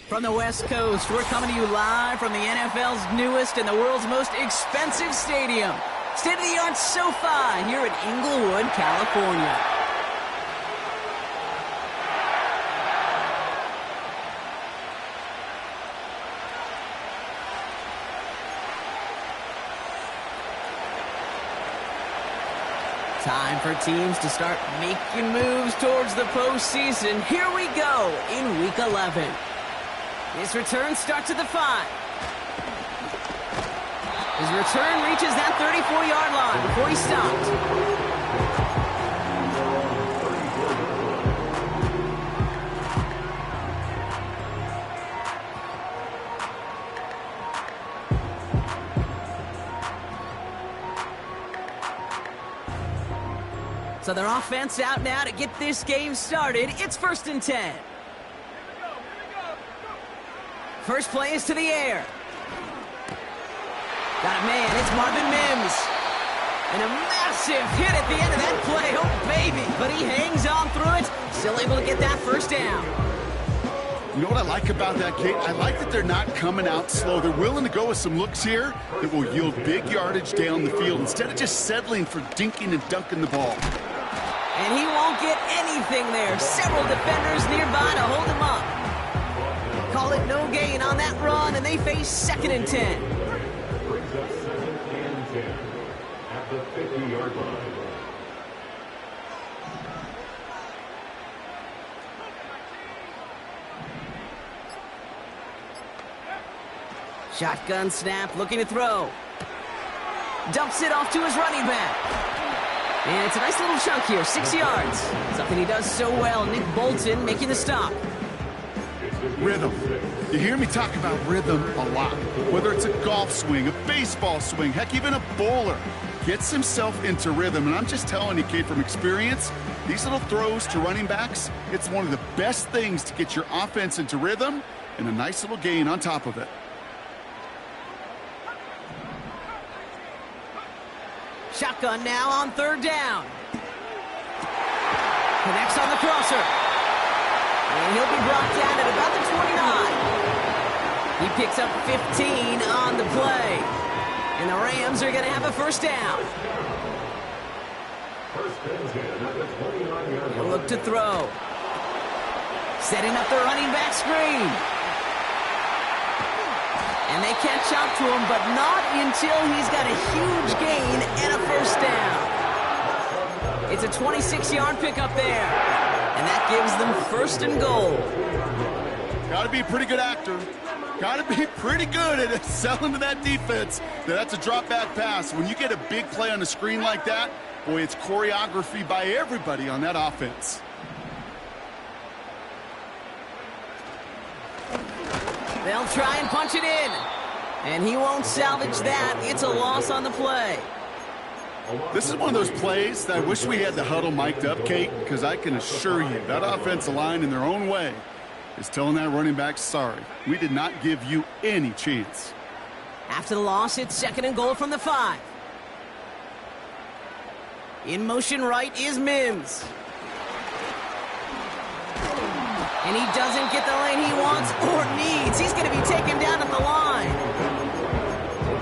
From the West Coast, we're coming to you live from the NFL's newest and the world's most expensive stadium. State-of-the-art SoFi here in Inglewood, California. Time for teams to start making moves towards the postseason. Here we go in Week 11. His return starts at the 5. His return reaches that 34-yard line before he stopped. So their offense out now to get this game started. It's 1st and 10. First play is to the air. Got a man, it's Marvin Mims. And a massive hit at the end of that play. Oh, baby. But he hangs on through it. Still able to get that first down. You know what I like about that, Kate? I like that they're not coming out slow. They're willing to go with some looks here that will yield big yardage down the field instead of just settling for dinking and dunking the ball. And he won't get anything there. Several defenders nearby to hold him up. Call it no gain on that run, and they face 2nd and 10. Brings up 2nd and 10 at the 50-yard line. Shotgun snap, looking to throw. Dumps it off to his running back. And it's a nice little chunk here, 6 yards. Something he does so well. Nick Bolton making the stop. Rhythm. You hear me talk about rhythm a lot. Whether it's a golf swing, a baseball swing, heck, even a bowler gets himself into rhythm. And I'm just telling you, Kate, from experience, these little throws to running backs, it's one of the best things to get your offense into rhythm and a nice little gain on top of it. Shotgun now on 3rd down. Connects on the crosser. And he'll be brought down at about the 29. He picks up 15 on the play. And the Rams are going to have a first down. He'll look to throw. Setting up the running back screen. And they catch up to him, but not until he's got a huge gain and a first down. It's a 26-yard pickup there. And that gives them 1st and goal. Got to be a pretty good actor. Got to be pretty good at selling to that defense. That's a drop-back pass. When you get a big play on the screen like that, boy, it's choreography by everybody on that offense. They'll try and punch it in. And he won't salvage that. It's a loss on the play. This is one of those plays that I wish we had the huddle mic'd up, Kate, because I can assure you that offensive line in their own way is telling that running back, sorry, we did not give you any chance. After the loss, it's 2nd and goal from the 5. In motion right is Mims. And he doesn't get the lane he wants or needs. He's going to be taken down at the line.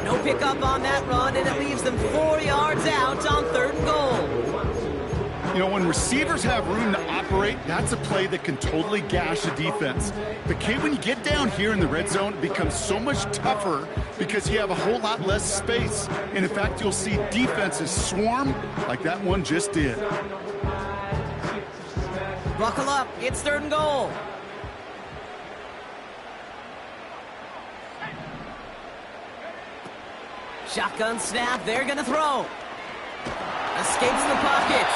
No pickup on that run, and it leaves them 4 yards out on 3rd and goal. You know, when receivers have room to operate, that's a play that can totally gash a defense. But, Kate, when you get down here in the red zone, it becomes so much tougher because you have a whole lot less space. And, in fact, you'll see defenses swarm like that one just did. Buckle up. It's 3rd and goal. Shotgun snap. They're going to throw. Escapes the pocket.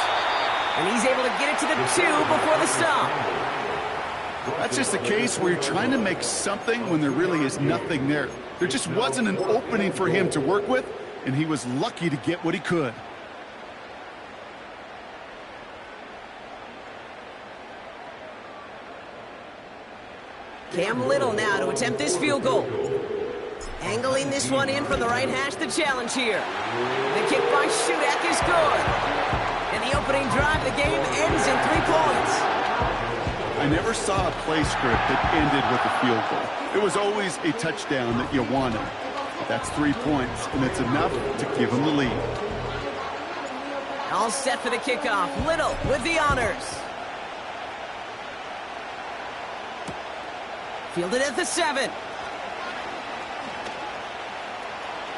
And he's able to get it to the 2 before the stop. That's just a case where you're trying to make something when there really is nothing there. There just wasn't an opening for him to work with, and he was lucky to get what he could. Cam Little now to attempt this field goal. Angling this one in from the right hash, the challenge here. The kick by Shudak is good. And the opening drive of the game ends in 3 points. I never saw a play script that ended with a field goal. It was always a touchdown that you wanted. But that's 3 points, and it's enough to give them the lead. All set for the kickoff. Little with the honors. Fielded at the 7.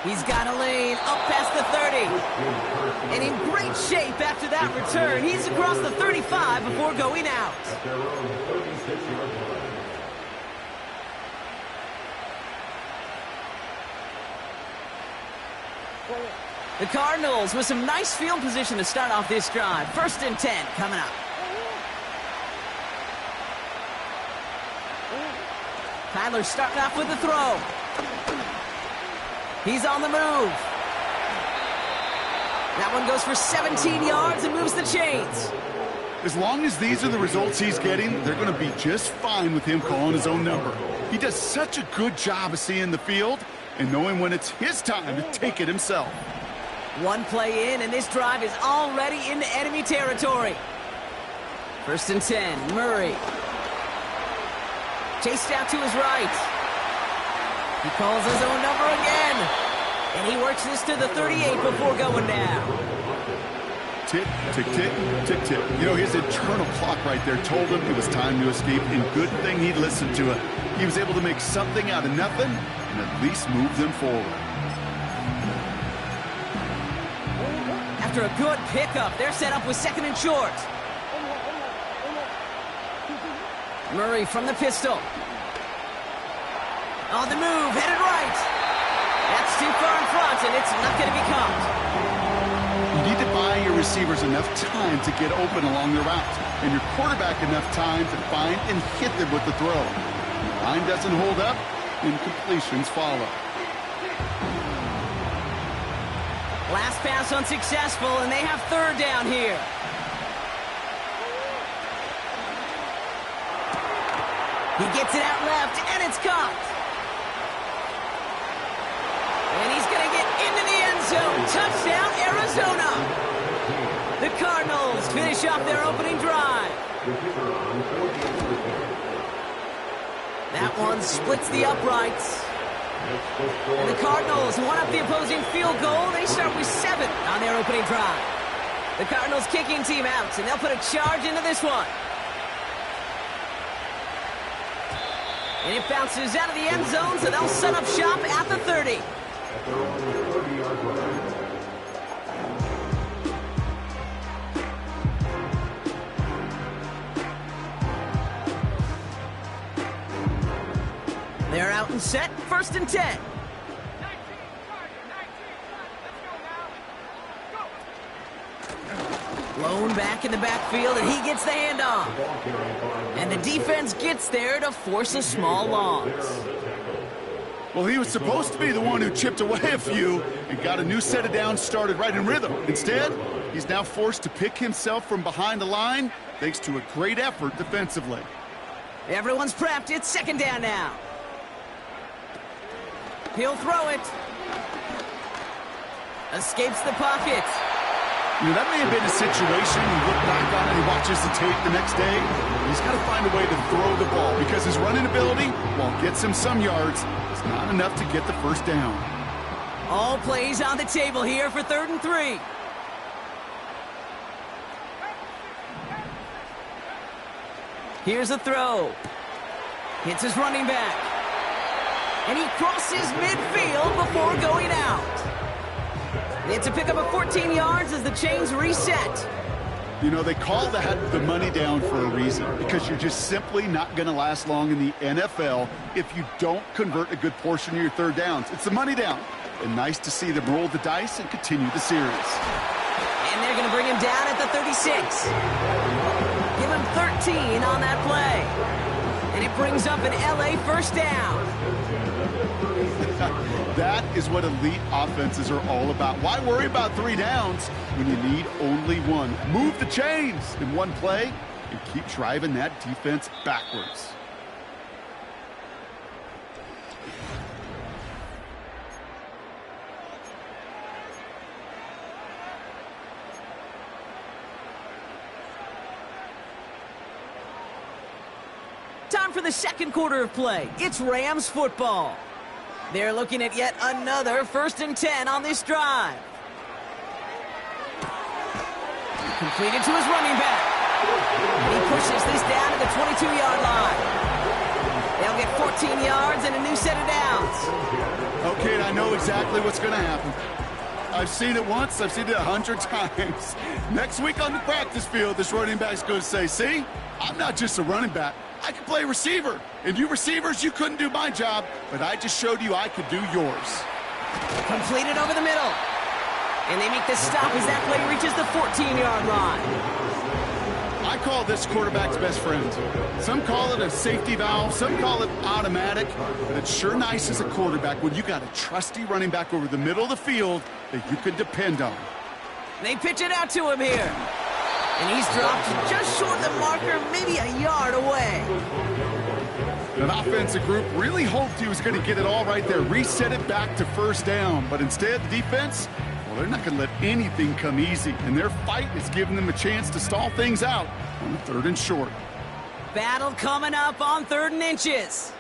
He's got a lane up past the 30. And in great shape after that return. He's across the 35 before going out. The Cardinals with some nice field position to start off this drive. 1st and 10 coming up. Kyler starting off with the throw. He's on the move. That one goes for 17 yards and moves the chains. As long as these are the results he's getting, they're going to be just fine with him calling his own number. He does such a good job of seeing the field and knowing when it's his time to take it himself. One play in, and this drive is already into enemy territory. 1st and 10, Murray. Chased out to his right. He calls his own number again. And he works this to the 38 before going down. Tick, tick, tick, tick, tick. You know, his internal clock right there told him it was time to escape, and good thing he listened to it. He was able to make something out of nothing and at least move them forward. After a good pickup, they're set up with 2nd and short. Murray from the pistol. On the move, headed right. That's too far in front, and it's not going to be caught. You need to buy your receivers enough time to get open along the route, and your quarterback enough time to find and hit them with the throw. The line doesn't hold up, and completions follow. Last pass unsuccessful, and they have 3rd down here. He gets it out left, and it's caught. And he's going to get into the end zone. Touchdown, Arizona. The Cardinals finish off their opening drive. That one splits the uprights. And the Cardinals one up the opposing field goal. They start with 7 on their opening drive. The Cardinals kicking team out, and they'll put a charge into this one. And it bounces out of the end zone, so they'll set up shop at the 30. They're out and set, 1st and 10. Blown back in the backfield, and he gets the handoff. And the defense gets there to force a small loss. Well, he was supposed to be the one who chipped away a few and got a new set of downs started right in rhythm. Instead, he's now forced to pick himself from behind the line thanks to a great effort defensively. Everyone's prepped. It's 2nd down now. He'll throw it. Escapes the pocket. You know, that may have been a situation, you look back on it, he watches the tape the next day, he's got to find a way to throw the ball because his running ability, while it gets him some yards, is not enough to get the 1st down. All plays on the table here for 3rd and 3. Here's a throw. Hits his running back. And he crosses midfield before going out. It's a pickup of 14 yards as the chains reset. You know, they call that the money down for a reason, because you're just simply not going to last long in the NFL if you don't convert a good portion of your 3rd downs. It's the money down. And nice to see them roll the dice and continue the series. And they're going to bring him down at the 36. Give him 13 on that play. And it brings up an LA 1st down. That is what elite offenses are all about. Why worry about 3 downs when you need only 1? Move the chains in one play and keep driving that defense backwards. time for the second quarter of play. It's Rams football. They're looking at yet another 1st and 10 on this drive. Completed to his running back. And he pushes this down to the 22-yard line. They'll get 14 yards and a new set of downs. Okay, I know exactly what's going to happen. I've seen it once, I've seen it 100 times. Next week on the practice field, this running back's going to say, see, I'm not just a running back. I can play receiver. And you receivers, you couldn't do my job, but I just showed you I could do yours. Completed over the middle. And they make the stop as that play reaches the 14-yard line. I call this quarterback's best friend. Some call it a safety valve, some call it automatic, but it's sure nice as a quarterback when you got a trusty running back over the middle of the field that you can depend on. They pitch it out to him here. And he's dropped just short of the marker, maybe a yard away. An offensive group really hoped he was going to get it all right there, reset it back to 1st down, but instead the defense, well, they're not going to let anything come easy, and their fight is giving them a chance to stall things out on 3rd and short. Battle coming up on 3rd and inches.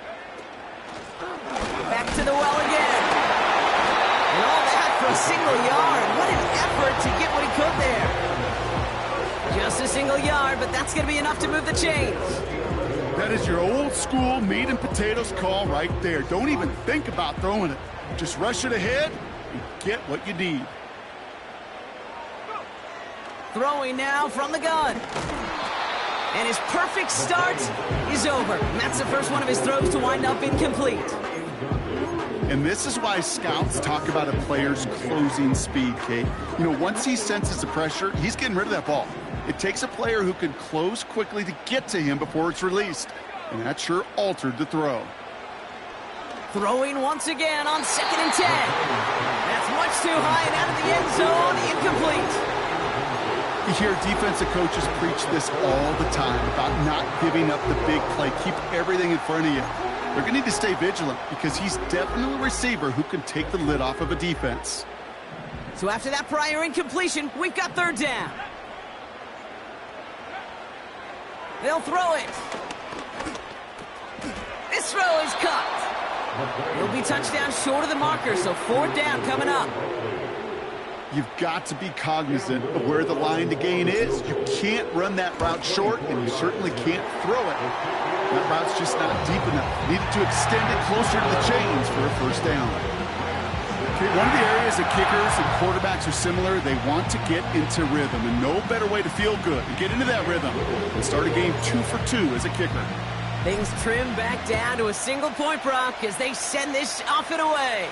Back to the well again. And all that for a single yard. What an effort to get what he could there. Just a single yard, but that's going to be enough to move the chains. That is your old school meat and potatoes call right there. Don't even think about throwing it. Just rush it ahead and get what you need. Throwing now from the gun. And his perfect start is over. And that's the first one of his throws to wind up incomplete. And this is why scouts talk about a player's closing speed, Kate. You know, once he senses the pressure, he's getting rid of that ball. It takes a player who can close quickly to get to him before it's released. And that sure altered the throw. Throwing once again on 2nd and 10. That's much too high and out of the end zone. Incomplete. You hear defensive coaches preach this all the time about not giving up the big play. Keep everything in front of you. They're going to need to stay vigilant because he's definitely a receiver who can take the lid off of a defense. So after that prior incompletion, we've got 3rd down. They'll throw it. This throw is cut. It'll be touchdown short of the marker, so 4th down coming up. You've got to be cognizant of where the line to gain is. You can't run that route short, and you certainly can't throw it. That route's just not deep enough. Needed to extend it closer to the chains for a 1st down. Okay, one of the areas that kickers and quarterbacks are similar, they want to get into rhythm, and no better way to feel good and get into that rhythm and start a game 2 for 2 as a kicker. Things trim back down to a single-point Brock as they send this off and away.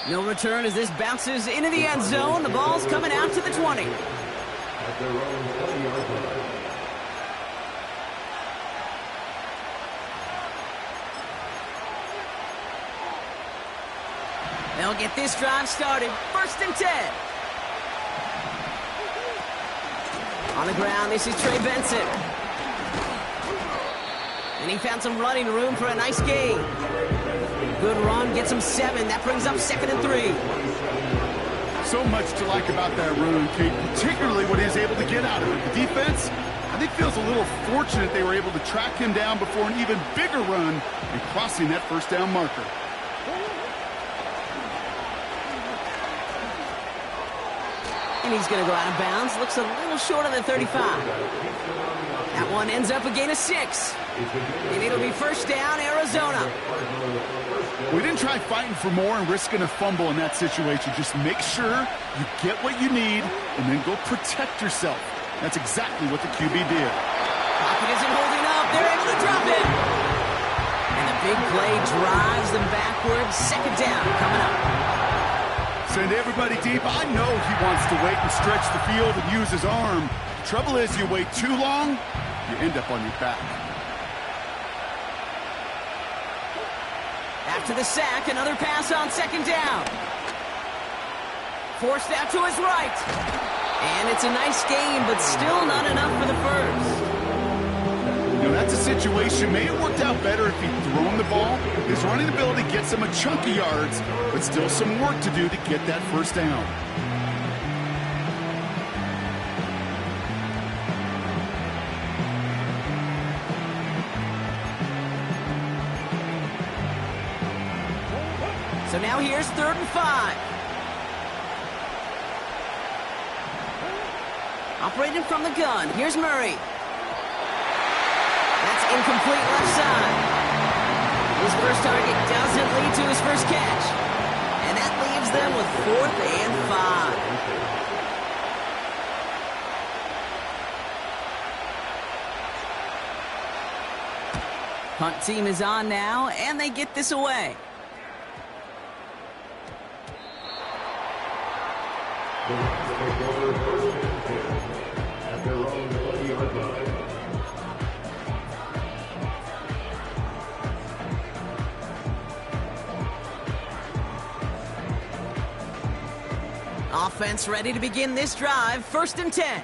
No return as this bounces into the end zone. The ball's coming out to the 20. At their own 20-yard line. They'll get this drive started. 1st and 10. On the ground, this is Trey Benson. And he found some running room for a nice gain. Good run, gets him 7. That brings up 2nd and 3. So much to like about that run, Kate, particularly what he was able to get out of it. The defense, I think, feels a little fortunate they were able to track him down before an even bigger run and crossing that 1st down marker. And he's going to go out of bounds. Looks a little short on the 35. That one ends up a gain of 6. And it'll be 1st down, Arizona. We didn't try fighting for more and risking a fumble in that situation. Just make sure you get what you need and then go protect yourself. That's exactly what the QB did. Pocket isn't holding up. They're able to drop it. And the big play drives them backwards. 2nd down coming up. Send everybody deep. I know he wants to wait and stretch the field and use his arm. Trouble is, you wait too long, you end up on your back. After the sack, another pass on 2nd down. Forced out to his right. And it's a nice gain, but still not enough for the 1st. You know, that's a situation. May have worked out better if he'd thrown the ball. His running ability gets him a chunk of yards, but still some work to do to get that 1st down. now here's 3rd and 5. Operating from the gun, here's Murray. That's incomplete left side. His first target doesn't lead to his first catch. And that leaves them with 4th and 5. Punt team is on now, and they get this away. The Rams take over 1st and 10 at their own 20-yard line. Offense ready to begin this drive. 1st and 10.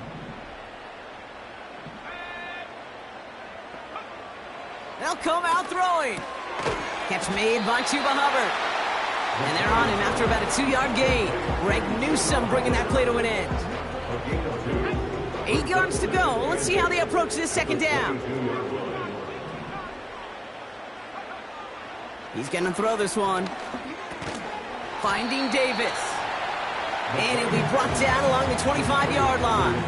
They'll come out throwing. Catch made by Chuba Hubbard. And they're on him after about a 2-yard gain. Greg Newsome bringing that play to an end. 8 yards to go. Let's see how they approach this 2nd down. He's going to throw this one. Finding Davis. And it'll be brought down along the 25-yard line.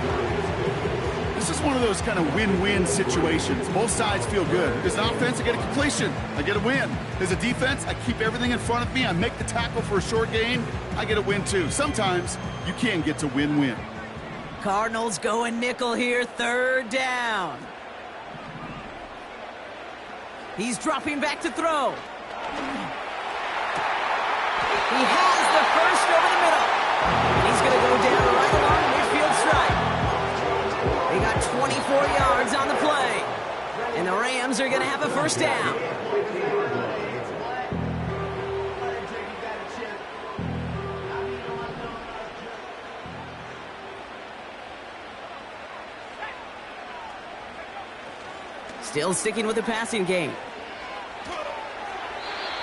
This is one of those kind of win-win situations. Both sides feel good. As an offense, I get a completion. I get a win. As a defense, I keep everything in front of me. I make the tackle for a short gain. I get a win, too. Sometimes you can get to win-win. Cardinals going nickel here. 3rd down. He's dropping back to throw. He has the first over the middle. And he's going to go down right along the midfield stripe. They got 24 yards on the play. And the Rams are going to have a 1st down. Still sticking with the passing game.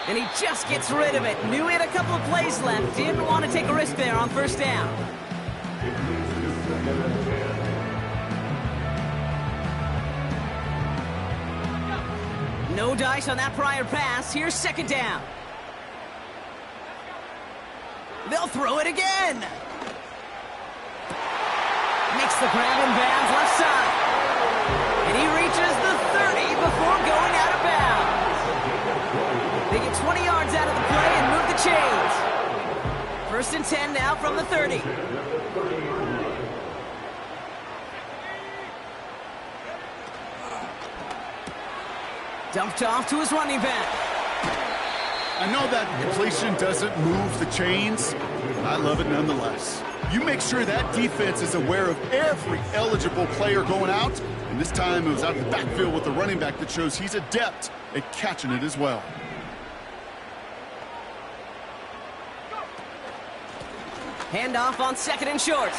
And he just gets rid of it. Knew he had a couple of plays left. Didn't want to take a risk there on 1st down. No dice on that prior pass. Here's 2nd down. They'll throw it again. Makes the grab in bounds left side. And he reaches the 30 before going out of bounds. They get 20 yards out of the play and move the chains. 1st and 10 now from the 30. Dumped off to his running back. I know that completion doesn't move the chains, but I love it nonetheless. You make sure that defense is aware of every eligible player going out, and this time it was out in the backfield with the running back that shows he's adept at catching it as well. Handoff on 2nd and short.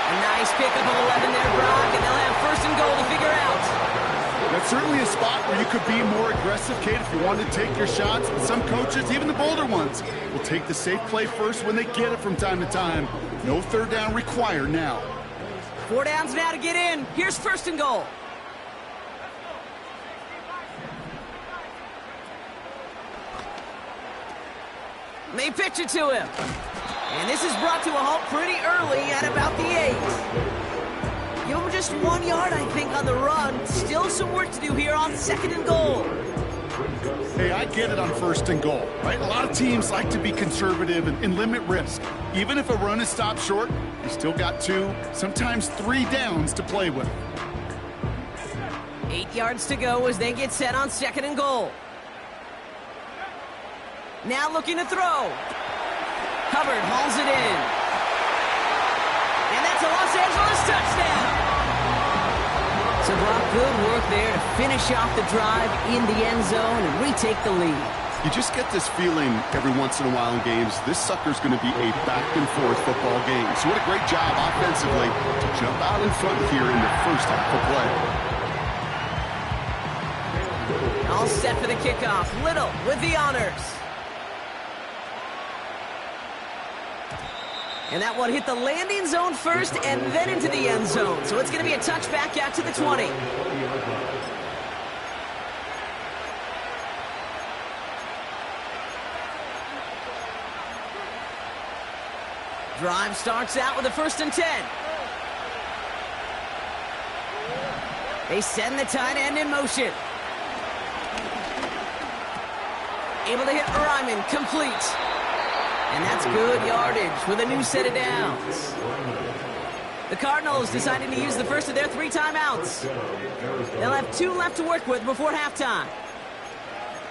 A nice pickup of 11 there, Brock, and they'll have 1st and goal to figure out. That's certainly a spot where you could be more aggressive, Kate, if you wanted to take your shots. But some coaches, even the bolder ones, will take the safe play first when they get it from time to time. No 3rd down required now. 4 downs now to get in. Here's 1st and goal. They pitch it to him. And this is brought to a halt pretty early at about the 8. Give him just 1 yard, I think, on the run. Still some work to do here on 2nd and goal. Hey, I get it on 1st and goal, right? A lot of teams like to be conservative and limit risk. Even if a run is stopped short, you still got 2, sometimes 3 downs to play with. 8 yards to go as they get set on 2nd and goal. Now looking to throw. Hubbard hauls it in. And that's a Los Angeles touchdown. So Brock, good work there to finish off the drive in the end zone and retake the lead. You just get this feeling every once in a while in games, this sucker's going to be a back-and-forth football game. So what a great job offensively to jump out in front here in the first half of play. All set for the kickoff. Little with the honors. And that one hit the landing zone first and then into the end zone. So it's going to be a touchback out to the 20. Drive starts out with a 1st and 10. They send the tight end in motion. Able to hit Ryman, complete. And that's good yardage with a new set of downs. The Cardinals decided to use the first of their 3 timeouts. They'll have 2 left to work with before halftime.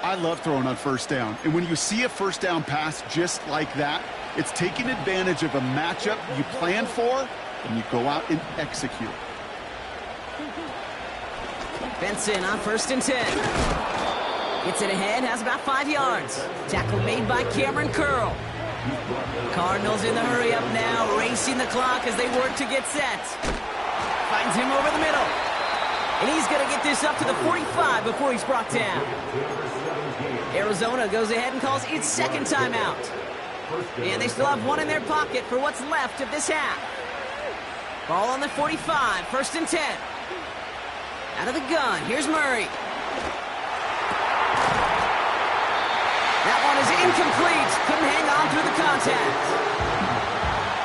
I love throwing on 1st down. And when you see a 1st down pass just like that, it's taking advantage of a matchup you plan for, and you go out and execute. Benson on 1st and 10. Gets it ahead, has about 5 yards. Tackle made by Cameron Curl. Cardinals in the hurry-up now, racing the clock as they work to get set. Finds him over the middle. And he's going to get this up to the 45 before he's brought down. Arizona goes ahead and calls its 2nd timeout. And they still have 1 in their pocket for what's left of this half. Ball on the 45, 1st and 10. Out of the gun, here's Murray. That one is incomplete. Couldn't hang on through the contact.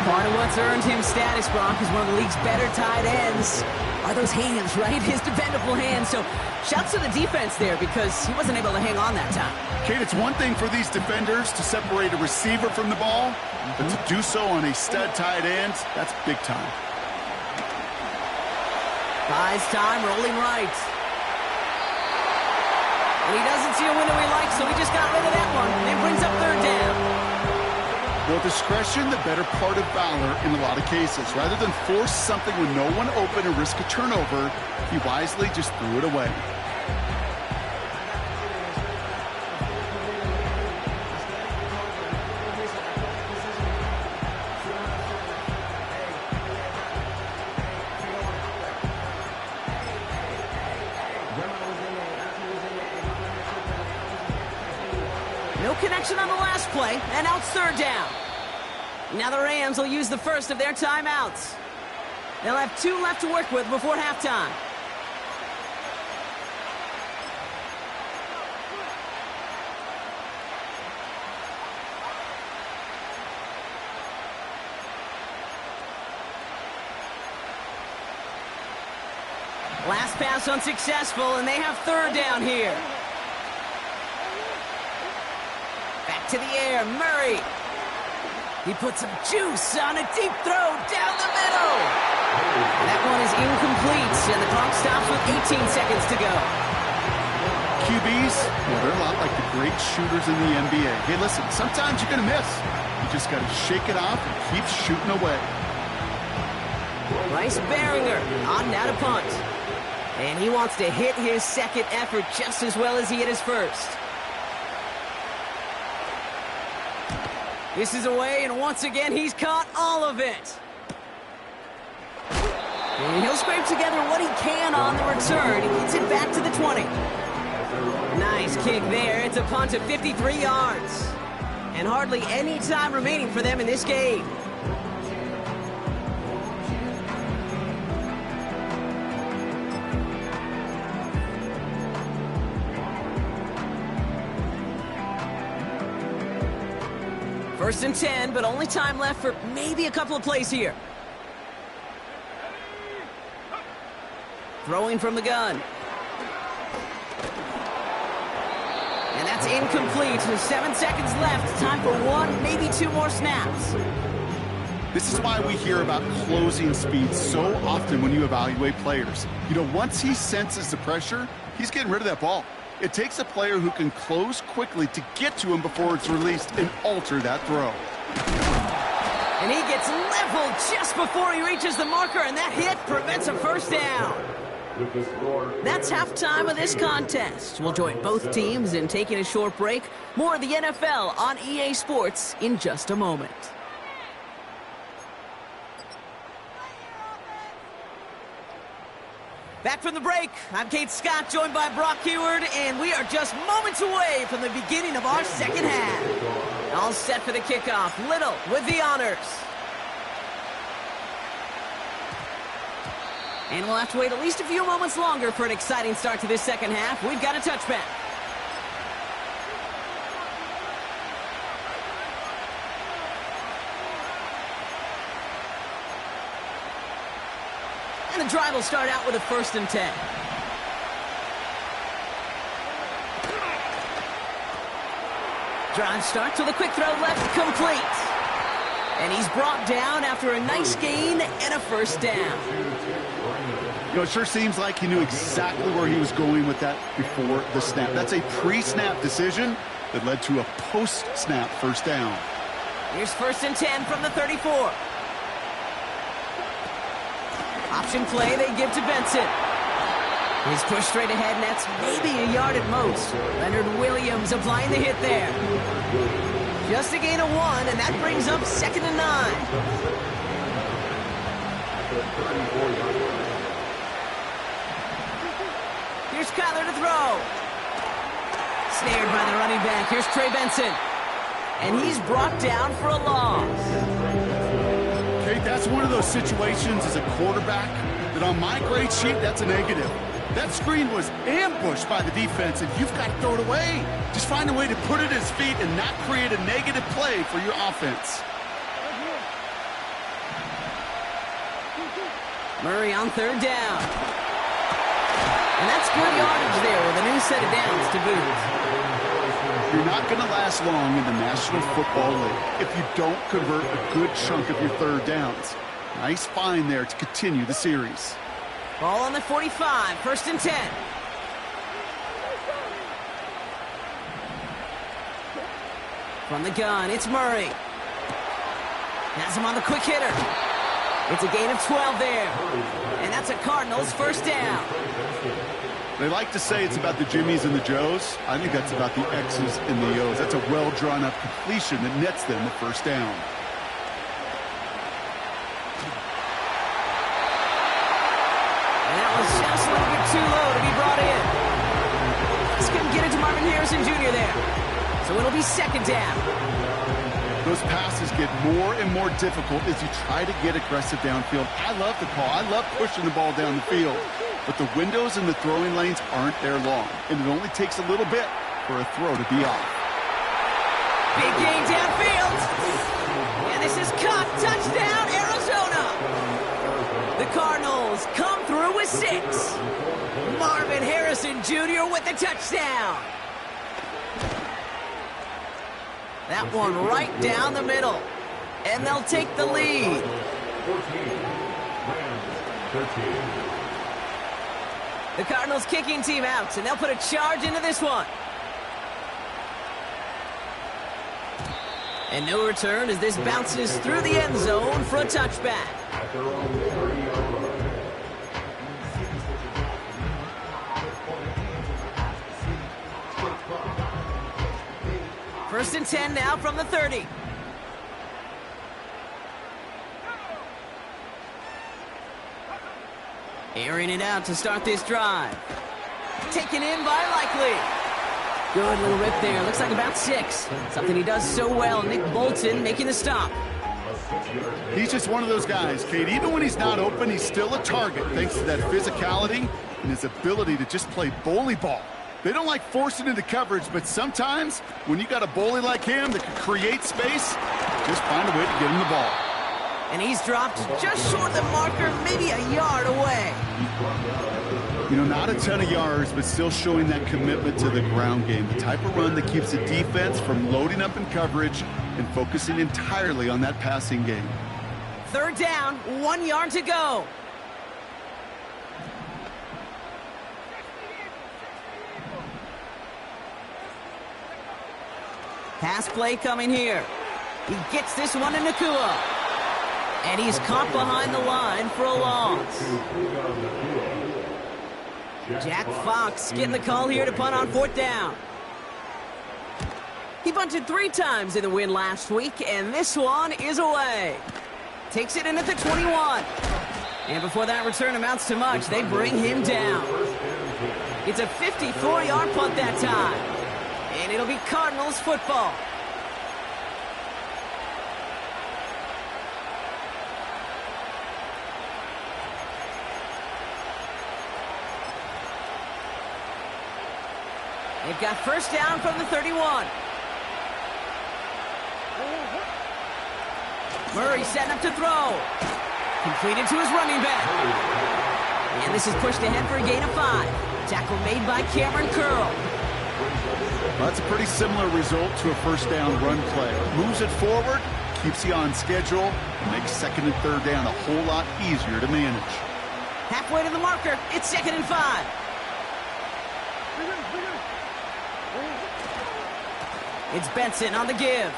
Part of what's earned him status, Brock, is one of the league's better tight ends. Are those hands, right? His dependable hands. So shouts to the defense there because he wasn't able to hang on that time. Kate, it's one thing for these defenders to separate a receiver from the ball, but to do so on a stud tight end, that's big time. Buys time, rolling right. And he doesn't see a window he likes, so he just got rid of that one. And it brings up 3rd down. Well, discretion, the better part of valor in a lot of cases. Rather than force something with no one open and risk a turnover, he wisely just threw it away. No connection on the last play, and now it's 3rd down. Now the Rams will use the first of their timeouts. They'll have 2 left to work with before halftime. Last pass unsuccessful, and they have 3rd down here. Back to the air, Murray. He puts some juice on a deep throw down the middle. That one is incomplete, and the clock stops with 18 seconds to go. QBs, well, they're a lot like the great shooters in the NBA. Hey, listen, sometimes you're going to miss. You just got to shake it off and keep shooting away. Bryce Behringer on now to punt. And he wants to hit his 2nd effort just as well as he hit his 1st. This is away, and once again, he's caught all of it. And he'll scrape together what he can on the return. He gets it back to the 20. Nice kick there. It's a punt of 53 yards. And hardly any time remaining for them in this game. First and 10, but only time left for maybe a couple of plays here. Throwing from the gun. And that's incomplete. 7 seconds left. Time for 1, maybe 2 more snaps. This is why we hear about closing speed so often when you evaluate players. You know, once he senses the pressure, he's getting rid of that ball. It takes a player who can close quickly to get to him before it's released and alter that throw. And he gets leveled just before he reaches the marker, and that hit prevents a 1st down. That's halftime of this contest. We'll join both teams in taking a short break. More of the NFL on EA Sports in just a moment. Back from the break, I'm Kate Scott, joined by Brock Heward, and we are just moments away from the beginning of our 2nd half. All set for the kickoff. Little with the honors. And we'll have to wait at least a few moments longer for an exciting start to this 2nd half. We've got a touchback. And the drive will start out with a 1st and 10. Drive starts with a quick throw left, complete. And he's brought down after a nice gain and a 1st down. You know, it sure seems like he knew exactly where he was going with that before the snap. That's a pre-snap decision that led to a post-snap 1st down. Here's 1st and 10 from the 34. Option play they give to Benson. He's pushed straight ahead, and that's maybe a yard at most. Leonard Williams applying the hit there. Just a gain of 1, and that brings up 2nd and 9. Here's Kyler to throw. Snared by the running back. Here's Trey Benson. And he's brought down for a loss. Okay, that's one of those situations as a quarterback that on my grade sheet, that's a negative. That screen was ambushed by the defense, and you've got to throw it away. Just find a way to put it at his feet and not create a negative play for your offense. Murray on 3rd down. And that's good yardage there with a new set of downs to boot. You're not going to last long in the National Football League if you don't convert a good chunk of your 3rd downs. Nice find there to continue the series. Ball on the 45, 1st and 10. From the gun, it's Murray. Has him on the quick hitter. It's a gain of 12 there. And that's a Cardinals 1st down. They like to say it's about the Jimmies and the Joes. I think that's about the X's and the O's. That's a well-drawn-up completion that nets them the 1st down. And that was just a little bit too low to be brought in. Just couldn't get it to Marvin Harrison Jr. there. So it'll be 2nd down. Those passes get more and more difficult as you try to get aggressive downfield. I love the call. I love pushing the ball down the field. But the windows in the throwing lanes aren't there long, and it only takes a little bit for a throw to be off. Big gain downfield. And this is caught. Touchdown, Arizona. The Cardinals come through with 6. Marvin Harrison Jr. with the touchdown. That one right down the middle. And they'll take the lead. 13. The Cardinals kicking team out, and they'll put a charge into this one. And no return as this bounces through the end zone for a touchback. At their own 30-yard line. 1st and 10 now from the 30. Airing it out to start this drive. Taken in by Likely. Good little rip there. Looks like about 6. Something he does so well. Nick Bolton making the stop. He's just one of those guys, Kate. Even when he's not open, he's still a target thanks to that physicality and his ability to just play bully ball. They don't like forcing into coverage, but sometimes when you got a bully like him that can create space, just find a way to get him the ball. And he's dropped just short of the marker, maybe a yard away. You know, not a ton of yards, but still showing that commitment to the ground game. The type of run that keeps the defense from loading up in coverage and focusing entirely on that passing game. 3rd down, 1 yard to go. Pass play coming here. He gets this one to Nakua. And he's caught behind the line for a loss. Jack Fox getting the call here to punt on 4th down. He bunted 3 times in the win last week, and this one is away. Takes it in at the 21. And before that return amounts to much, they bring him down. It's a 54-yard punt that time. And it'll be Cardinals football. They've got 1st down from the 31. Murray setting up to throw. Completed to his running back. And this is pushed ahead for a gain of 5. Tackle made by Cameron Curl. Well, that's a pretty similar result to a first down run play. Moves it forward, keeps you on schedule, and makes second and third down a whole lot easier to manage. Halfway to the marker, it's 2nd and 5. It's Benson on the give.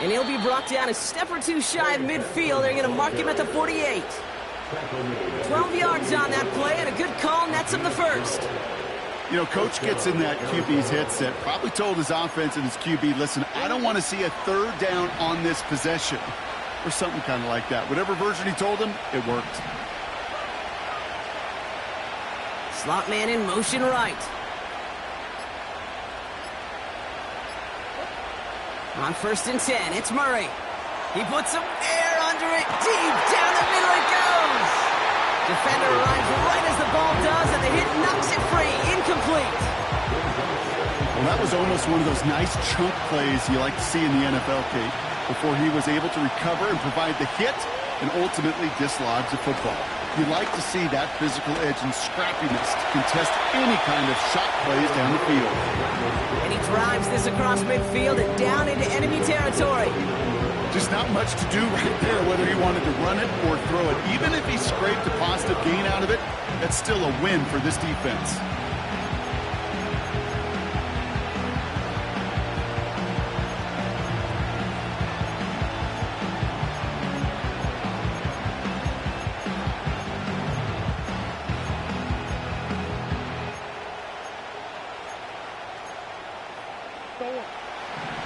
And he'll be brought down a step or two shy of midfield. They're going to mark him at the 48. 12 yards on that play, and a good call nets him the first. You know, Coach gets in that QB's headset, probably told his offense and his QB, listen, I don't want to see a third down on this possession. Or something kind of like that. Whatever version he told him, it worked. Slot man in motion right. On 1st and 10, it's Murray. He puts some air under it. Deep down the middle it goes. Defender arrives right as the ball does, and the hit knocks it free. Incomplete. Well, that was almost one of those nice chunk plays you like to see in the NFL, Kate, before he was able to recover and provide the hit and ultimately dislodge the football. You like to see that physical edge and scrappiness to contest any kind of shot plays down the field. And he drives this across midfield and down into enemy territory. Just not much to do right there, whether he wanted to run it or throw it. Even if he scraped a positive gain out of it, that's still a win for this defense.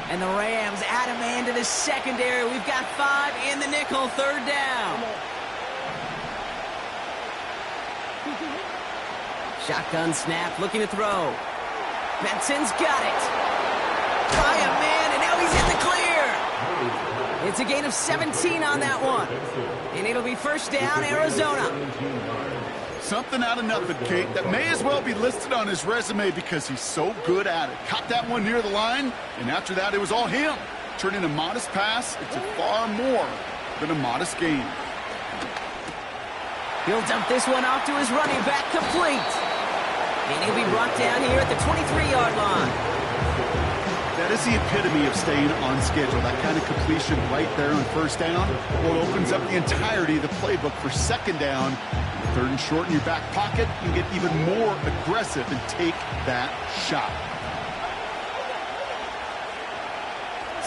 And the Rams add a man to the secondary. We've got 5 in the nickel, 3rd down. Shotgun snap, looking to throw. Benson's got it. By a man, and now he's in the clear. It's a gain of 17 on that one. And it'll be 1st down, Arizona. Something out of nothing, Kate, that may as well be listed on his resume because he's so good at it. Caught that one near the line, and after that, it was all him. Turning a modest pass into far more than a modest gain. He'll dump this one off to his running back, complete. And he'll be brought down here at the 23-yard line. That is the epitome of staying on schedule. That kind of completion right there on 1st down, well, it opens up the entirety of the playbook for 2nd down. 3rd and short in your back pocket, you get even more aggressive and take that shot.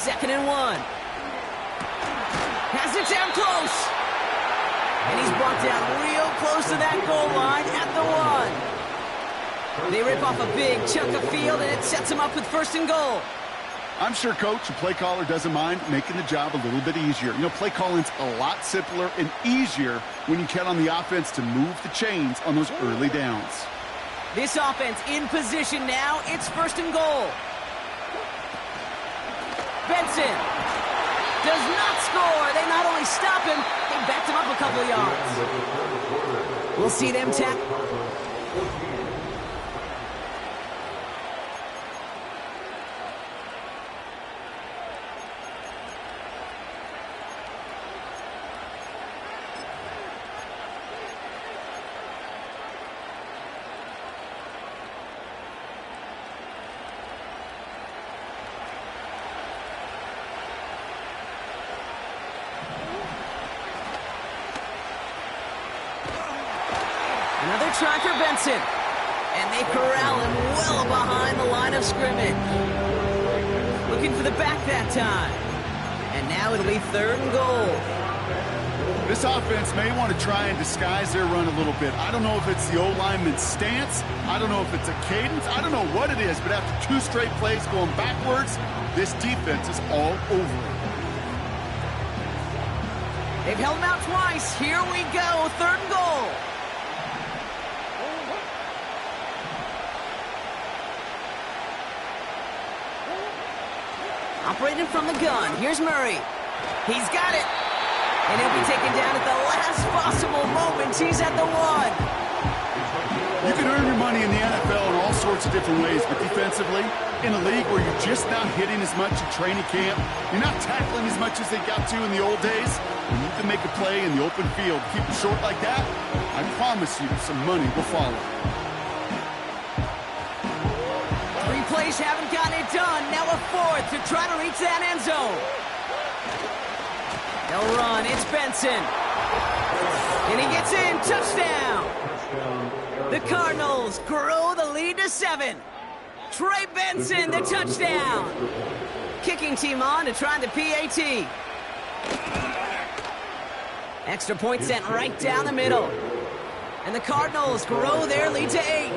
2nd and 1. Has it down close. And he's brought down real close to that goal line at the 1. They rip off a big chunk of field, and it sets him up with 1st and goal. I'm sure Coach, the play caller, doesn't mind making the job a little bit easier. You know, play calling's a lot simpler and easier when you count on the offense to move the chains on those early downs. This offense in position now. It's 1st and goal. Benson does not score. They not only stop him, they backed him up a couple of yards. We'll see them tap. Another try for Benson. And they corral him well behind the line of scrimmage. Looking for the back that time. And now it'll be 3rd and goal. This offense may want to try and disguise their run a little bit. I don't know if it's the O-lineman's stance. I don't know if it's a cadence. I don't know what it is. But after 2 straight plays going backwards, this defense is all over it. They've held him out twice. Here we go. 3rd and goal. Operating from the gun. Here's Murray. He's got it. And he'll be taken down at the last possible moment. He's at the 1. You can earn your money in the NFL in all sorts of different ways, but defensively, in a league where you're just not hitting as much in training camp, you're not tackling as much as they got to in the old days, when you can make a play in the open field, keep it short like that, I promise you some money will follow. 3 plays haven't gotten it done. Now a 4th to try to reach that end zone. They'll run. It's Benson. And he gets in. Touchdown. The Cardinals grow the lead to 7. Trey Benson, the touchdown. Kicking team on to try the PAT. Extra point sent right down the middle. And the Cardinals grow their lead to 8.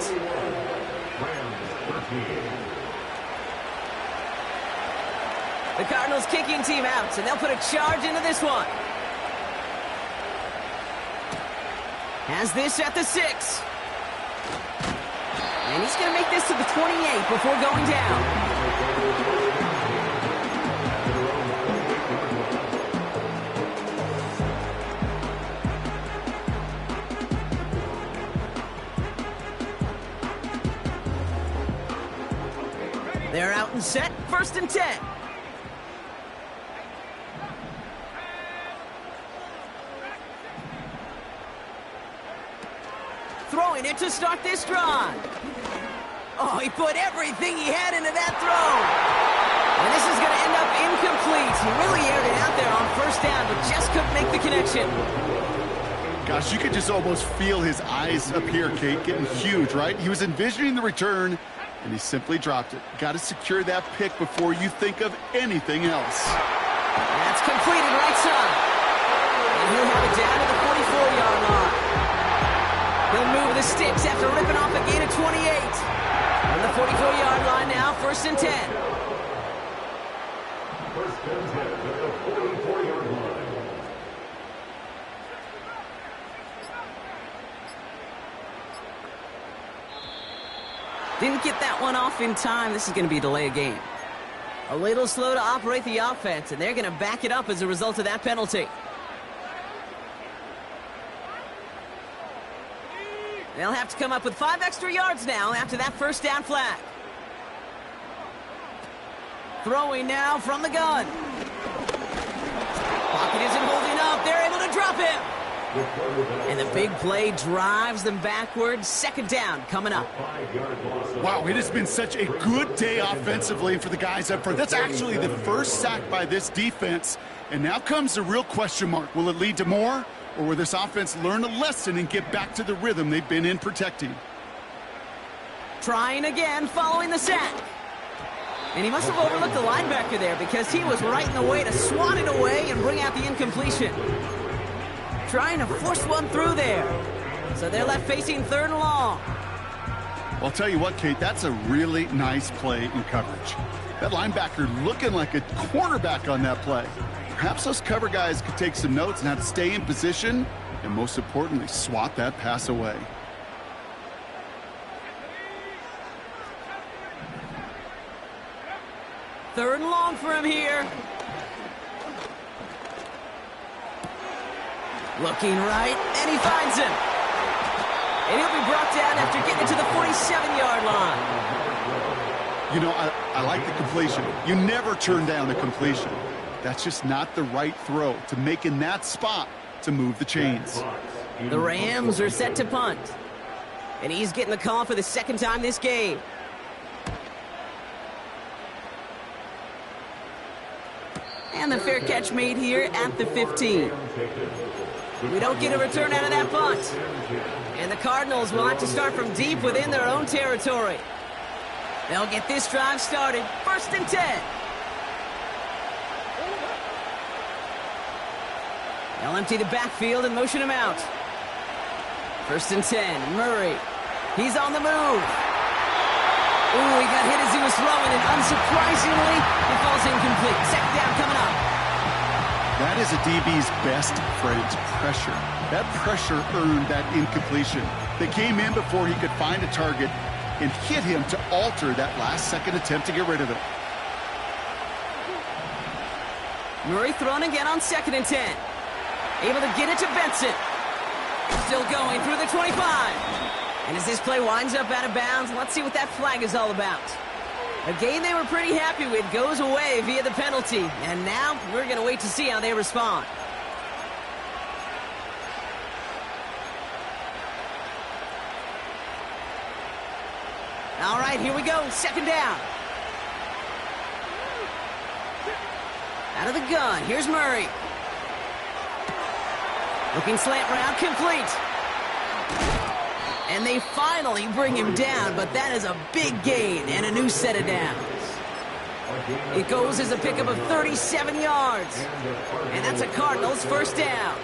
The Cardinals kicking team out, and they'll put a charge into this one. Has this at the 6. And he's going to make this to the 28 before going down. They're out and set, 1st and 10. Throwing it to start this drive. Oh, he put everything he had into that throw. And this is going to end up incomplete. He really aired it out there on 1st down, but just couldn't make the connection. Gosh, you could just almost feel his eyes up here, Kate, getting huge, right? He was envisioning the return, and he simply dropped it. Got to secure that pick before you think of anything else. That's completed right side. And he'll have it down to the 44-yard line. He'll move the sticks after ripping off a gain of 28. On the 44-yard line now, 1st and 10. 1st and 10 at the 44-yard line. Didn't get that one off in time. This is going to be a delay of game. A little slow to operate the offense, and they're going to back it up as a result of that penalty. They'll have to come up with 5 extra yards now after that 1st down flag. Throwing now from the gun. Pocket isn't holding up. They're able to drop him. And the big play drives them backwards. 2nd down coming up. Wow, it has been such a good day offensively for the guys up front. That's actually the 1st sack by this defense. And now comes the real question mark. Will it lead to more? Or will this offense learn a lesson and get back to the rhythm they've been in protecting? Trying again following the sack. And he must have overlooked the linebacker there because he was right in the way to swat it away and bring out the incompletion. Trying to force one through there. So they're left facing 3rd and long. Well, I'll tell you what, Kate, that's a really nice play in coverage. That linebacker looking like a cornerback on that play. Perhaps those cover guys could take some notes on how to stay in position and, most importantly, swat that pass away. Third and long for him here. Looking right, and he finds him. And he'll be brought down after getting to the 47-yard line. You know, I like the completion. You never turn down a completion. That's just not the right throw to make in that spot to move the chains. The Rams are set to punt. And he's getting the call for the 2nd time this game. And the fair catch made here at the 15. We don't get a return out of that punt. And the Cardinals will have to start from deep within their own territory. They'll get this drive started. 1st and 10. They'll empty the backfield and motion him out. 1st and 10. Murray. He's on the move. Ooh, he got hit as he was throwing, and unsurprisingly, he falls incomplete. 2nd down coming up. That is a DB's best friend, pressure. That pressure earned that incompletion. They came in before he could find a target and hit him to alter that last-second attempt to get rid of it. Murray thrown again on 2nd and 10. Able to get it to Benson. Still going through the 25. And as this play winds up out of bounds, let's see what that flag is all about. A game they were pretty happy with goes away via the penalty. And now we're going to wait to see how they respond. All right, here we go. Second down. Out of the gun. Here's Murray. Looking slant route, complete. And they finally bring him down, but that is a big gain and a new set of downs. It goes as a pickup of 37 yards. And that's a Cardinals first down.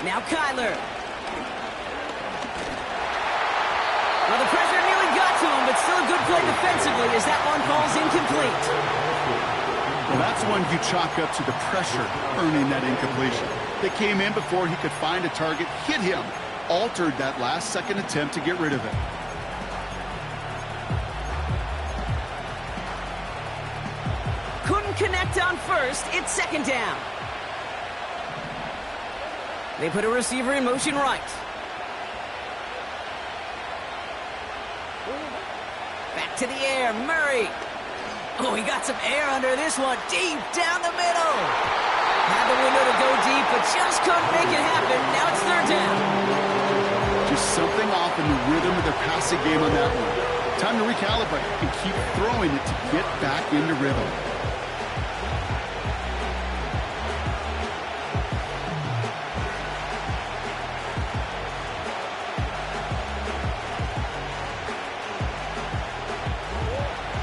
Now Kyler. Well, the pressure nearly got to him, but still a good play defensively as that one falls incomplete. Well, that's one you chalk up to the pressure earning that incompletion. They came in before he could find a target, hit him, altered that last-second attempt to get rid of it. Couldn't connect on first. It's second down. They put a receiver in motion right. Back to the air, Murray. Oh, he got some air under this one. Deep down the middle. Had the window to go deep, but just couldn't make it happen. Now it's third down. Just something off in the rhythm of their passing game on that one. Time to recalibrate and keep throwing it to get back into rhythm.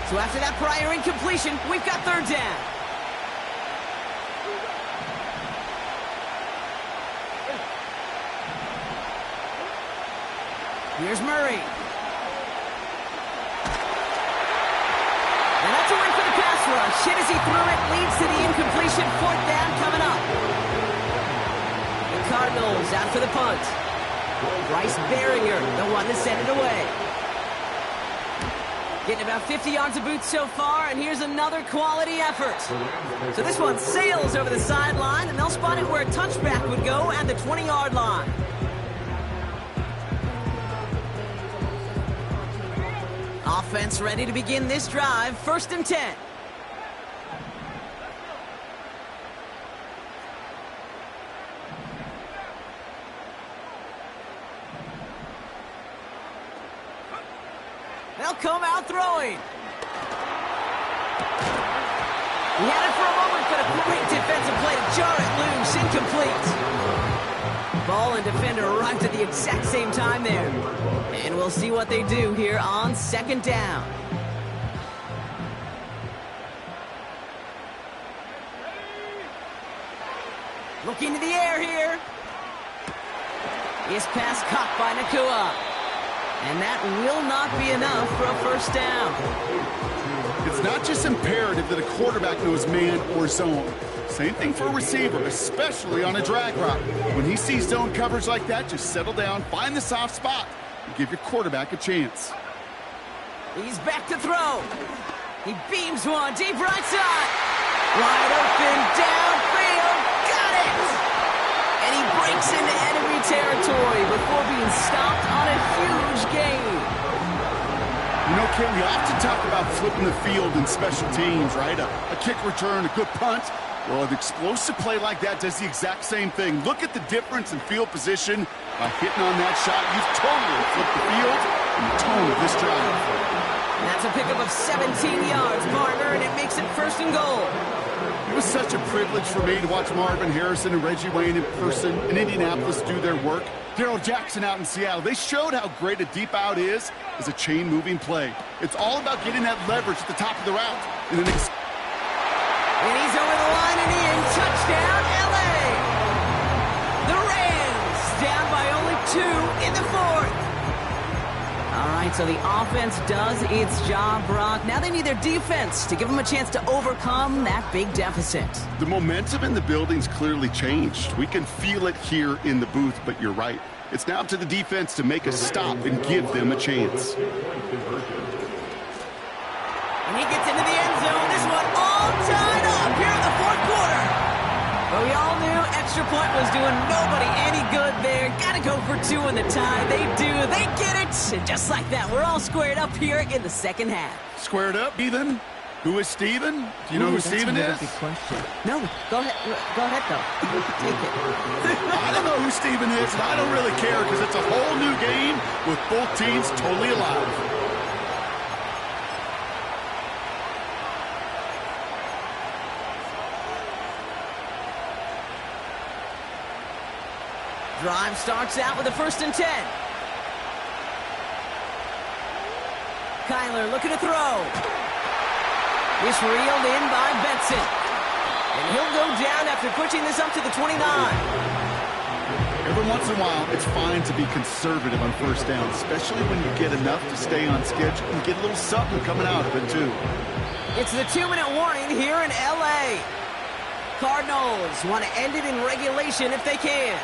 So after that prior incompletion, we've got third down. Here's Murray. And that's a win for the pass rush. Hit as he threw it, leads to the incompletion. Fourth down coming up. The Cardinals out for the punt. Bryce Berringer, the one to send it away. Getting about 50 yards of boots so far, and here's another quality effort. So this one sails over the sideline, and they'll spot it where a touchback would go at the 20-yard line. Offense ready to begin this drive, 1st and 10. They'll come out throwing. He had it for a moment, but a great defensive play to jar it loose, incomplete. Ball and defender arrived at the exact same time there. And we'll see what they do here on second down. Looking to the air here. His pass caught by Nakua. And that will not be enough for a first down. It's not just imperative that a quarterback knows man or zone. Same thing for a receiver, especially on a drag route. When he sees zone coverage like that, just settle down, find the soft spot, and give your quarterback a chance. He's back to throw. He beams one deep right side. Wide open, downfield, got it! And he breaks into enemy territory before being stopped on a huge gain. You know, Ken, we often talk about flipping the field in special teams, right? A kick return, a good punt. Well, an explosive play like that does the exact same thing. Look at the difference in field position. By hitting on that shot, you've totally flipped the field and the tone of this drive. And that's a pickup of 17 yards, partner, and it makes it 1st and goal. It was such a privilege for me to watch Marvin Harrison and Reggie Wayne in person in Indianapolis do their work. Darrell Jackson out in Seattle. They showed how great a deep out is as a chain-moving play. It's all about getting that leverage at the top of the route. And he's over the line and in. Touchdown, L.A. The Rams down by only 2 in the 4th. All right, so the offense does its job, Brock. Now they need their defense to give them a chance to overcome that big deficit. The momentum in the building's clearly changed. We can feel it here in the booth, but you're right. It's now up to the defense to make a stop and give them a chance. And he gets into the end zone. This one all tied up here in the 4th quarter. Well, we all knew extra point was doing nobody any good there. Gotta go for two in the tie. They do. They get it. And just like that, we're all squared up here in the second half. Squared up, Steven? Who is Steven? Do you know who Steven is? That's a question. No, go ahead. Go ahead, though. Take it. I don't know who Steven is, and I don't really care because it's a whole new game with both teams totally alive. Drive starts out with a 1st and 10. Kyler looking to throw. It's reeled in by Benson. And he'll go down after pushing this up to the 29. Every once in a while, it's fine to be conservative on 1st down, especially when you get enough to stay on schedule and get a little something coming out of it, too. It's the 2-minute warning here in L.A. Cardinals want to end it in regulation if they can.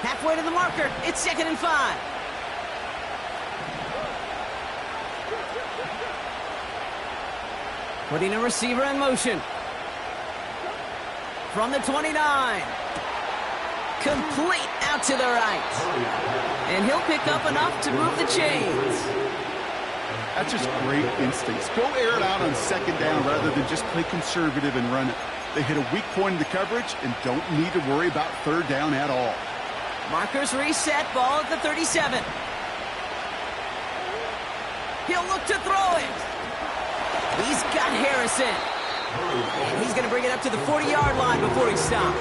Halfway to the marker. It's 2nd and 5. Putting a receiver in motion. From the 29. Complete out to the right. And he'll pick up enough to move the chains. That's just great instincts. Go air it out on 2nd down rather than just play conservative and run it. They hit a weak point in the coverage and don't need to worry about 3rd down at all. Markers reset, ball at the 37. He'll look to throw it. He's got Harrison. And he's going to bring it up to the 40-yard line before he stops.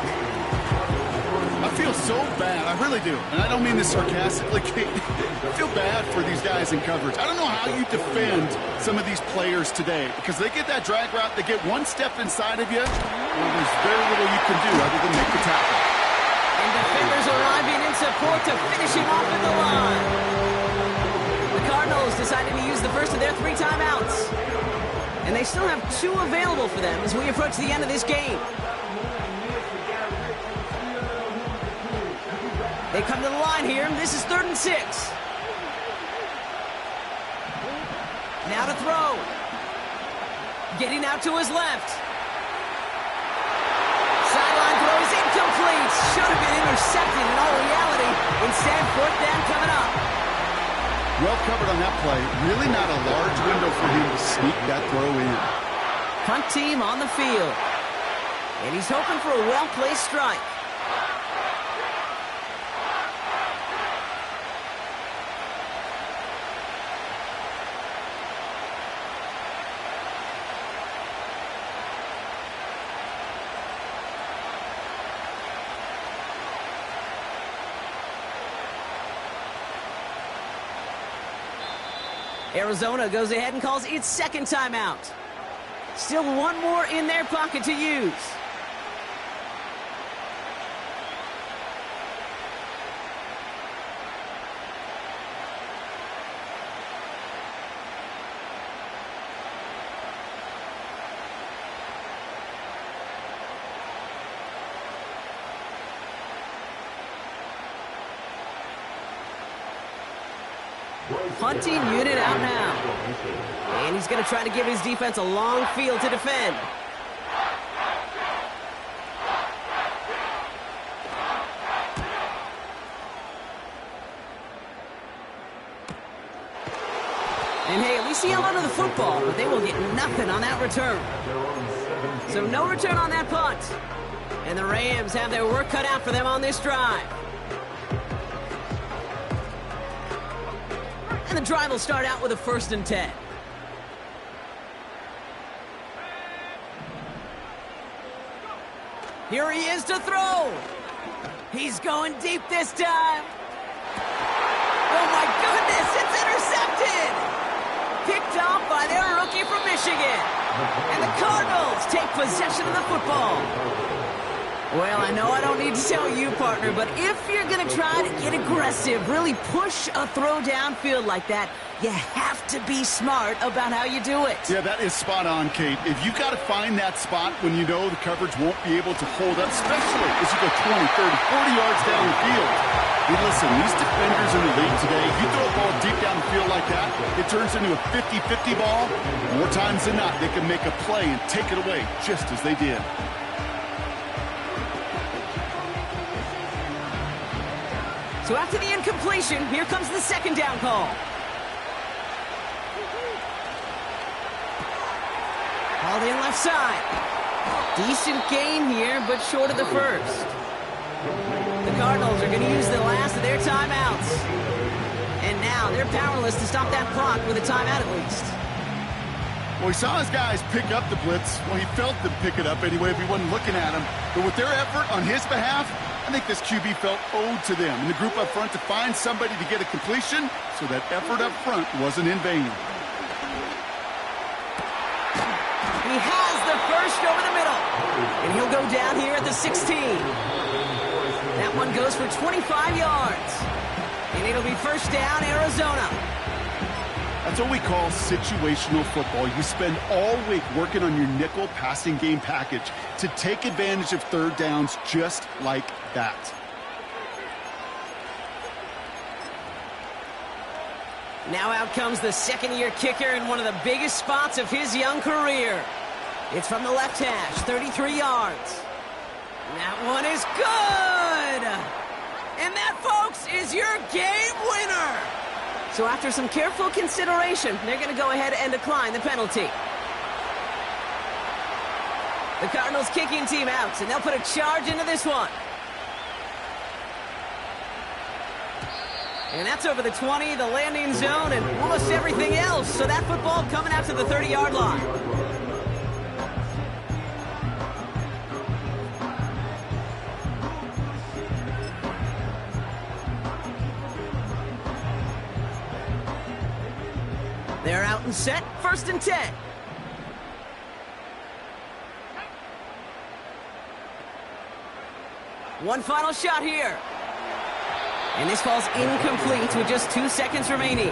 I feel so bad. I really do. And I don't mean this sarcastically. I feel bad for these guys in coverage. I don't know how you defend some of these players today because they get that drag route, they get one step inside of you, well, there's very little you can do other than make the tackle. And defenders arriving in support to finish him off at the line. The Cardinals decided to use the first of their 3 timeouts. And they still have 2 available for them as we approach the end of this game. They come to the line here, and this is 3rd and 6. Now to throw. Getting out to his left. Sideline throw is incomplete. Should have been intercepted in all reality. Instead, 4th down coming up. Well covered on that play. Really not a large window for him to sneak that throw in. Punt team on the field. And he's hoping for a well-placed strike. Arizona goes ahead and calls its 2nd timeout. Still 1 more in their pocket to use. Punting unit out now. And he's going to try to give his defense a long field to defend. And hey, at least he held onto the football, but they will get nothing on that return. So no return on that punt. And the Rams have their work cut out for them on this drive. And the drive will start out with a 1st and 10. Here he is to throw. He's going deep this time. Oh my goodness, it's intercepted. Picked off by their rookie from Michigan. And the Cardinals take possession of the football. Well, I know I don't need to tell you, partner, but if you're going to try to get aggressive, really push a throw downfield like that, You have to be smart about how you do it. Yeah, that is spot on, Kate. If you got to find that spot when you know the coverage won't be able to hold up, especially as you go 20, 30, 40 yards down the field. Hey, listen, these defenders in the league today, you throw a ball deep down the field like that, it turns into a 50-50 ball. More times than not, they can make a play and take it away just as they did. So after the incompletion, here comes the second down call. Called in left side. Decent gain here, but short of the first. The Cardinals are going to use the last of their timeouts. And now they're powerless to stop that clock with a timeout at least. Well, he saw his guys pick up the blitz. Well, he felt them pick it up anyway if he wasn't looking at him. But with their effort on his behalf, I think this QB felt owed to them and the group up front to find somebody to get a completion so that effort up front wasn't in vain. He has the first over the middle. And he'll go down here at the 16. That one goes for 25 yards. And it'll be first down, Arizona. That's what we call situational football. You spend all week working on your nickel passing game package to take advantage of third downs just like that. Now out comes the second-year kicker in one of the biggest spots of his young career. It's from the left hash, 33 yards. That one is good! And that, folks, is your game winner! So after some careful consideration, they're going to go ahead and decline the penalty. The Cardinals kicking team out, and they'll put a charge into this one. And that's over the 20, the landing zone, and almost everything else. So that football coming out to the 30-yard line. They're out and set, 1st and 10. One final shot here. And this falls incomplete with just 2 seconds remaining.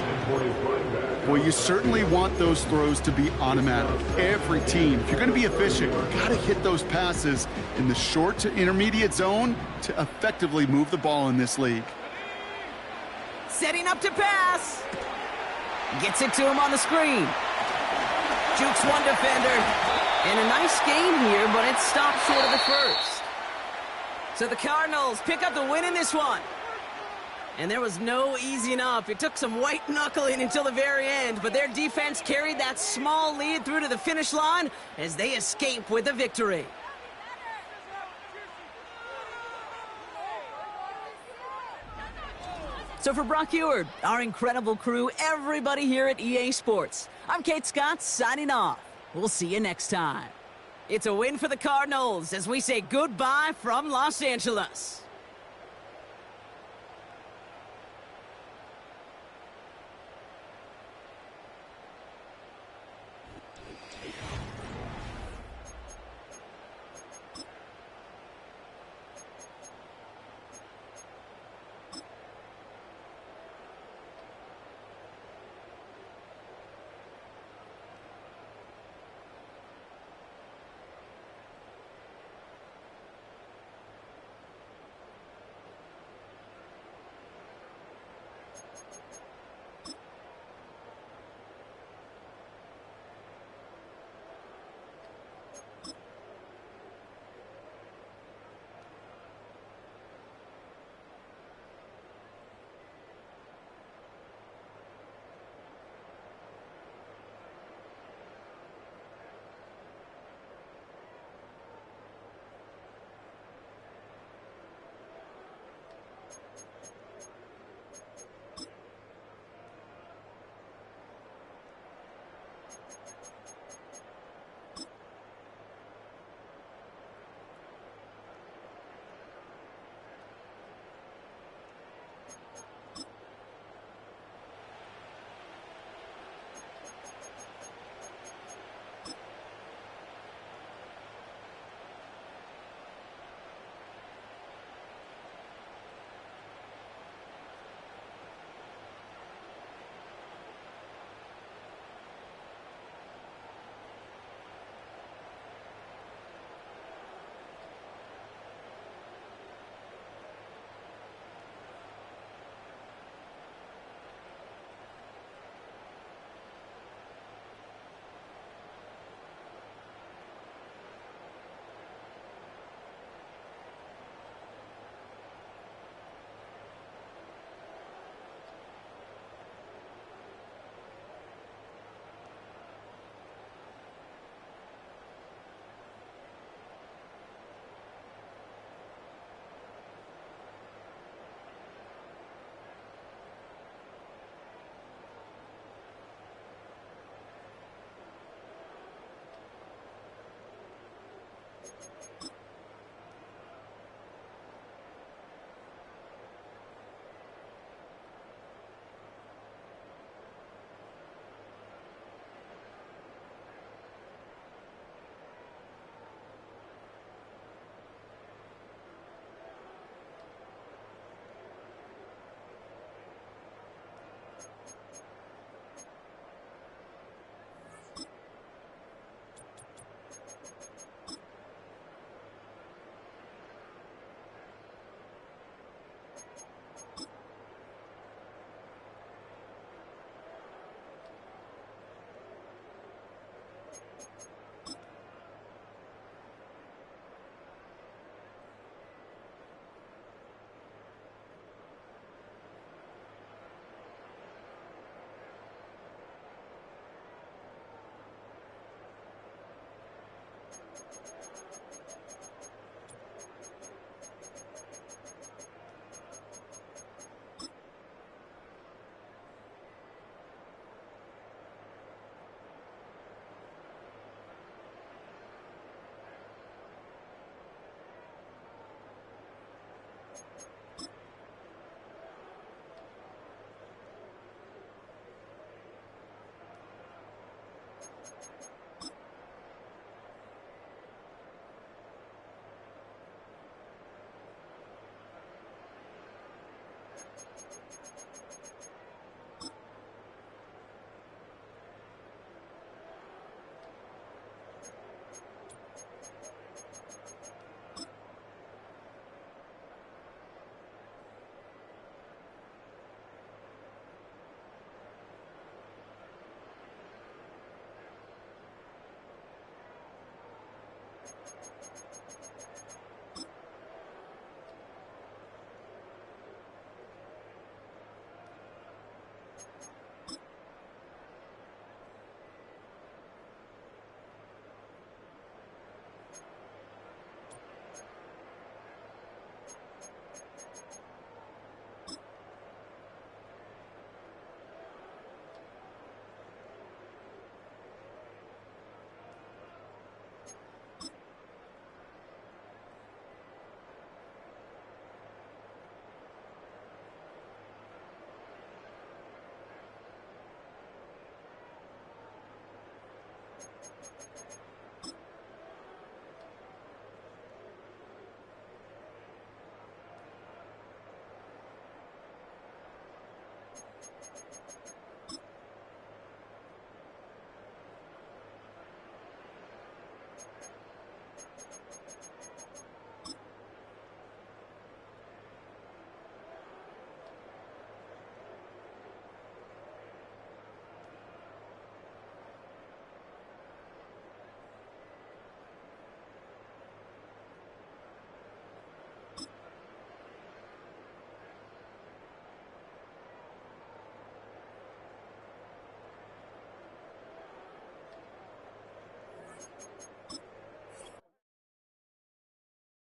Well, you certainly want those throws to be automatic. Every team, if you're going to be efficient, you've got to hit those passes in the short to intermediate zone to effectively move the ball in this league. Setting up to pass. Gets it to him on the screen. Jukes one defender. And a nice gain here, but it stopped short of the first. So the Cardinals pick up the win in this one. And there was no easing up. It took some white knuckling until the very end, but their defense carried that small lead through to the finish line as they escape with a victory. So for Brock Eward, our incredible crew, everybody here at EA Sports, I'm Kate Scott signing off. We'll see you next time. It's a win for the Cardinals as we say goodbye from Los Angeles.